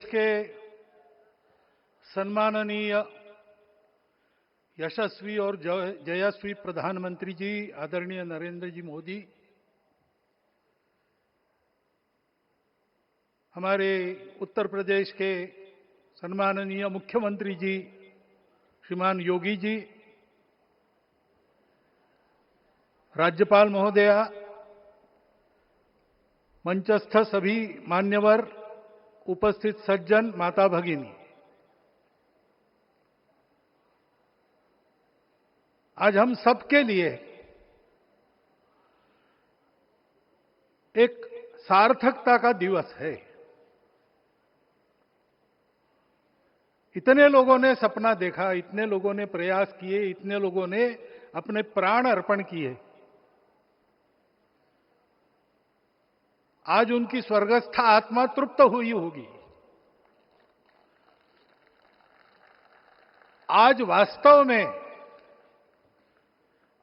के सम्माननीय यशस्वी और जयस्वी प्रधानमंत्री जी, आदरणीय नरेंद्र जी मोदी, हमारे उत्तर प्रदेश के सम्माननीय मुख्यमंत्री जी श्रीमान योगी जी, राज्यपाल महोदया, मंचस्थ सभी मान्यवर, उपस्थित सज्जन, माता भगिनी, आज हम सबके लिए एक सार्थकता का दिवस है। इतने लोगों ने सपना देखा, इतने लोगों ने प्रयास किए, इतने लोगों ने अपने प्राण अर्पण किए। आज उनकी स्वर्गस्थ आत्मा तृप्त हुई होगी। आज वास्तव में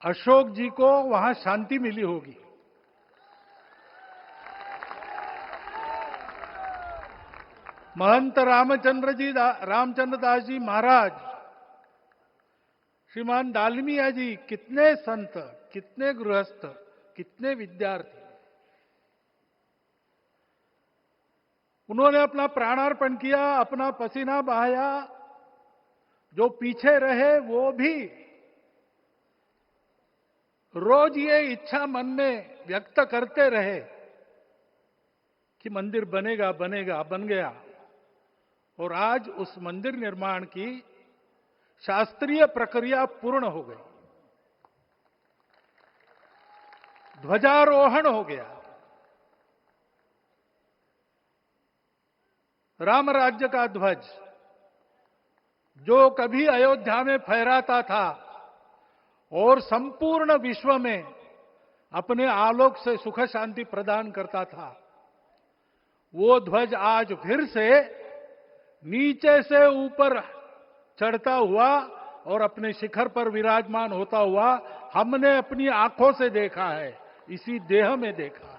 अशोक जी को वहां शांति मिली होगी। महंत रामचंद्र दास जी महाराज, श्रीमान दालमिया जी, कितने संत, कितने गृहस्थ, कितने विद्यार्थी, उन्होंने अपना प्राणार्पण किया, अपना पसीना बहाया। जो पीछे रहे वो भी रोज ये इच्छा मन में व्यक्त करते रहे कि मंदिर बनेगा बनेगा, बन गया। और आज उस मंदिर निर्माण की शास्त्रीय प्रक्रिया पूर्ण हो गई, ध्वजारोहण हो गया। राम राज्य का ध्वज जो कभी अयोध्या में फहराता था और संपूर्ण विश्व में अपने आलोक से सुख शांति प्रदान करता था, वो ध्वज आज फिर से नीचे से ऊपर चढ़ता हुआ और अपने शिखर पर विराजमान होता हुआ हमने अपनी आंखों से देखा है, इसी देह में देखा है।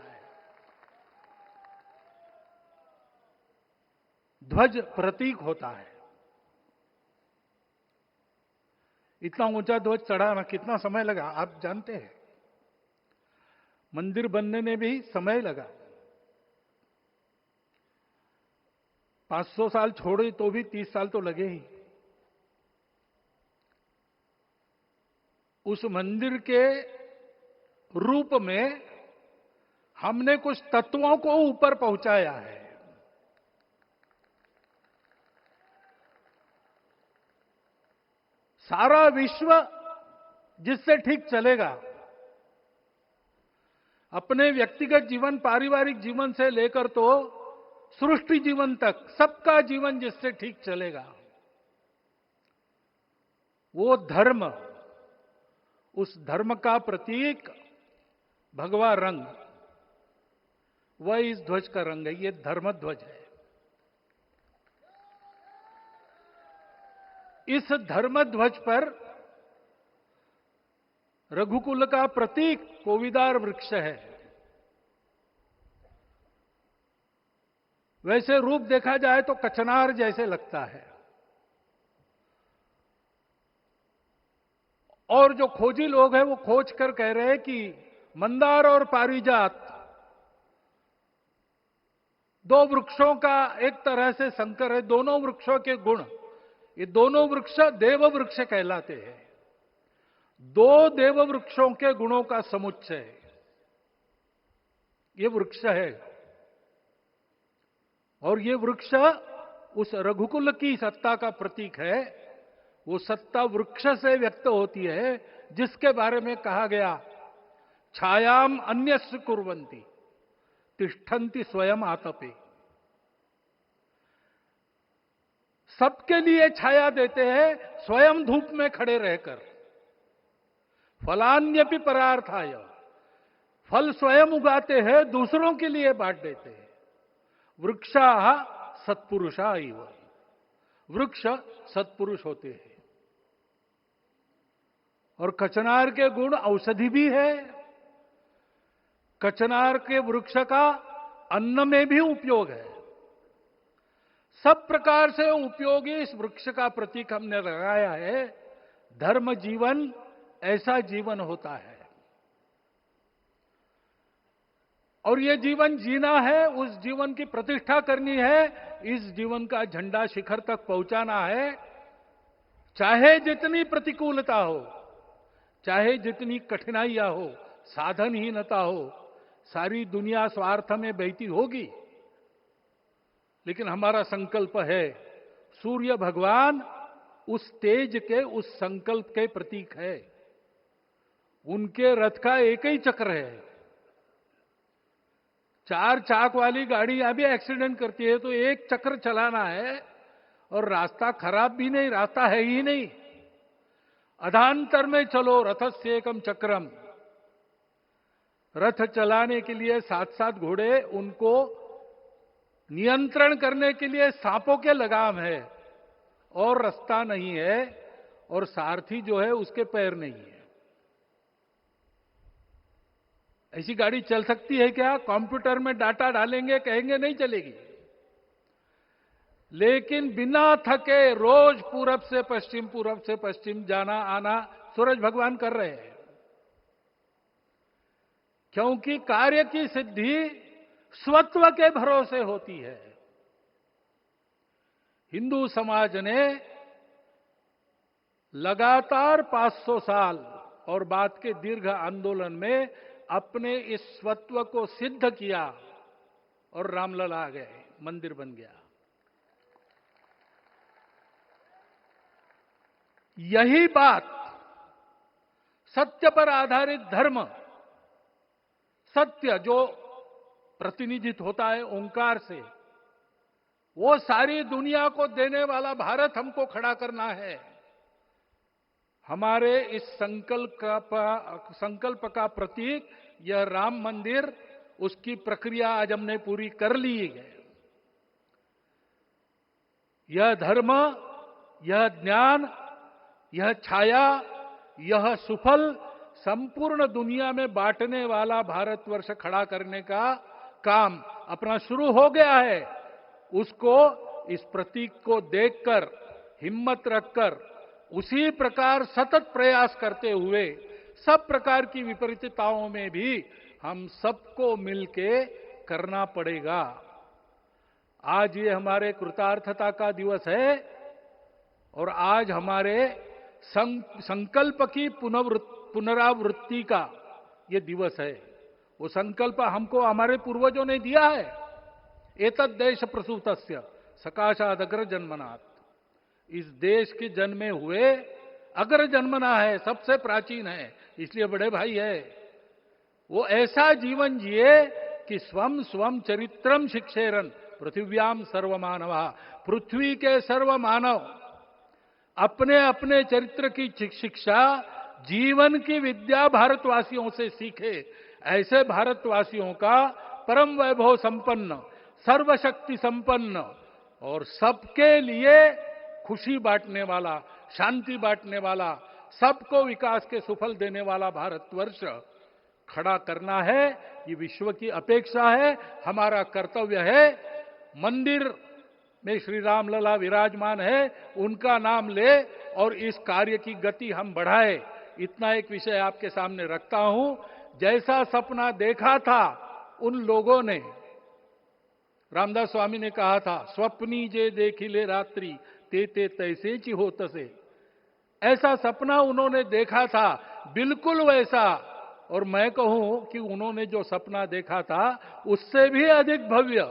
ध्वज प्रतीक होता है। इतना ऊंचा ध्वज चढ़ाना कितना समय लगा आप जानते हैं। मंदिर बनने में भी समय लगा। 500 साल छोड़े तो भी 30 साल तो लगे ही। उस मंदिर के रूप में हमने कुछ तत्वों को ऊपर पहुंचाया है। सारा विश्व जिससे ठीक चलेगा, अपने व्यक्तिगत जीवन, पारिवारिक जीवन से लेकर तो सृष्टि जीवन तक, सबका जीवन जिससे ठीक चलेगा, वो धर्म, उस धर्म का प्रतीक भगवा रंग, वह इस ध्वज का रंग है। ये धर्म ध्वज है। इस धर्म ध्वज पर रघुकुल का प्रतीक कोविदार वृक्ष है। वैसे रूप देखा जाए तो कचनार जैसे लगता है। और जो खोजी लोग हैं वो खोज कर कह रहे हैं कि मंदार और पारिजात दो वृक्षों का एक तरह से संकर है। दोनों वृक्षों के गुण, ये दोनों वृक्ष देव वृक्ष कहलाते हैं। दो देव वृक्षों के गुणों का समुच्चय ये वृक्ष है। और ये वृक्ष उस रघुकुल की सत्ता का प्रतीक है। वो सत्ता वृक्ष से व्यक्त होती है, जिसके बारे में कहा गया, छायाम अन्यस्य कुर्वन्ति तिष्ठन्ति स्वयं आतपे। सबके लिए छाया देते हैं, स्वयं धूप में खड़े रहकर। फलान्यपि परार्थाय, फल स्वयं उगाते हैं, दूसरों के लिए बांट देते हैं। वृक्षा सत्पुरुषा इव, वृक्ष सत्पुरुष होते हैं। और कचनार के गुण औषधि भी है। कचनार के वृक्ष का अन्न में भी उपयोग है। सब प्रकार से उपयोगी इस वृक्ष का प्रतीक हमने लगाया है। धर्म जीवन ऐसा जीवन होता है, और ये जीवन जीना है, उस जीवन की प्रतिष्ठा करनी है, इस जीवन का झंडा शिखर तक पहुंचाना है। चाहे जितनी प्रतिकूलता हो, चाहे जितनी कठिनाइयां हो, साधनहीनता हो, सारी दुनिया स्वार्थ में बहती होगी, लेकिन हमारा संकल्प है। सूर्य भगवान उस तेज के, उस संकल्प के प्रतीक है। उनके रथ का एक ही चक्र है। 4 चाक वाली गाड़ियां भी एक्सीडेंट करती है तो एक चक्र चलाना है, और रास्ता खराब भी नहीं, रास्ता है ही नहीं। अधांतर में चलो रथस्य एकम चक्रम। रथ चलाने के लिए 7-7 घोड़े, उनको नियंत्रण करने के लिए सांपों के लगाम है, और रास्ता नहीं है, और सारथी जो है उसके पैर नहीं है। ऐसी गाड़ी चल सकती है क्या? कंप्यूटर में डाटा डालेंगे, कहेंगे नहीं चलेगी। लेकिन बिना थके रोज पूरब से पश्चिम जाना आना सूरज भगवान कर रहे हैं, क्योंकि कार्य की सिद्धि स्वत्व के भरोसे होती है। हिंदू समाज ने लगातार 500 साल और बाद के दीर्घ आंदोलन में अपने इस स्वत्व को सिद्ध किया, और रामलला आ गए, मंदिर बन गया। यही बात सत्य पर आधारित धर्म, सत्य जो प्रतिनिधित्व होता है ओंकार से, वो सारी दुनिया को देने वाला भारत हमको खड़ा करना है। हमारे इस संकल्प का प्रतीक यह राम मंदिर, उसकी प्रक्रिया आज हमने पूरी कर ली है। यह धर्म, यह ज्ञान, यह छाया, यह सुफल संपूर्ण दुनिया में बांटने वाला भारतवर्ष खड़ा करने का काम अपना शुरू हो गया है। उसको, इस प्रतीक को देखकर, हिम्मत रखकर, उसी प्रकार सतत प्रयास करते हुए, सब प्रकार की विपरीतताओं में भी हम सबको मिलके करना पड़ेगा। आज ये हमारे कृतार्थता का दिवस है, और आज हमारे संकल्प की पुनरावृत्ति का ये दिवस है। वो संकल्प हमको हमारे पूर्वजों ने दिया है। एतद् देश प्रसूतस्य सकाशाद अग्र जन्मनात्। इस देश के जन्मे हुए अग्र जन्मना है, सबसे प्राचीन है, इसलिए बड़े भाई है। वो ऐसा जीवन जिए कि स्वम स्वम चरित्रम शिक्षेरन पृथिव्याम सर्वमानवा। पृथ्वी के सर्व मानव अपने अपने चरित्र की शिक्षा, जीवन की विद्या भारतवासियों से सीखे। ऐसे भारतवासियों का परम वैभव संपन्न, सर्वशक्ति संपन्न और सबके लिए खुशी बांटने वाला, शांति बांटने वाला, सबको विकास के सुफल देने वाला भारतवर्ष खड़ा करना है। ये विश्व की अपेक्षा है, हमारा कर्तव्य है। मंदिर में श्री रामलला विराजमान है, उनका नाम ले और इस कार्य की गति हम बढ़ाए। इतना एक विषय आपके सामने रखता हूं। जैसा सपना देखा था उन लोगों ने, रामदास स्वामी ने कहा था, स्वप्नी जे देखिले रात्रि ते ते तैसे ची हो तसे। ऐसा सपना उन्होंने देखा था, बिल्कुल वैसा। और मैं कहूं कि उन्होंने जो सपना देखा था उससे भी अधिक भव्य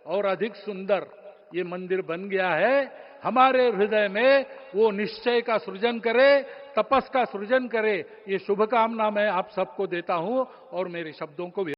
और अधिक सुंदर ये मंदिर बन गया है। हमारे हृदय में वो निश्चय का सृजन करे, तपस का सृजन करे, ये शुभकामना मैं आप सबको देता हूं और मेरे शब्दों को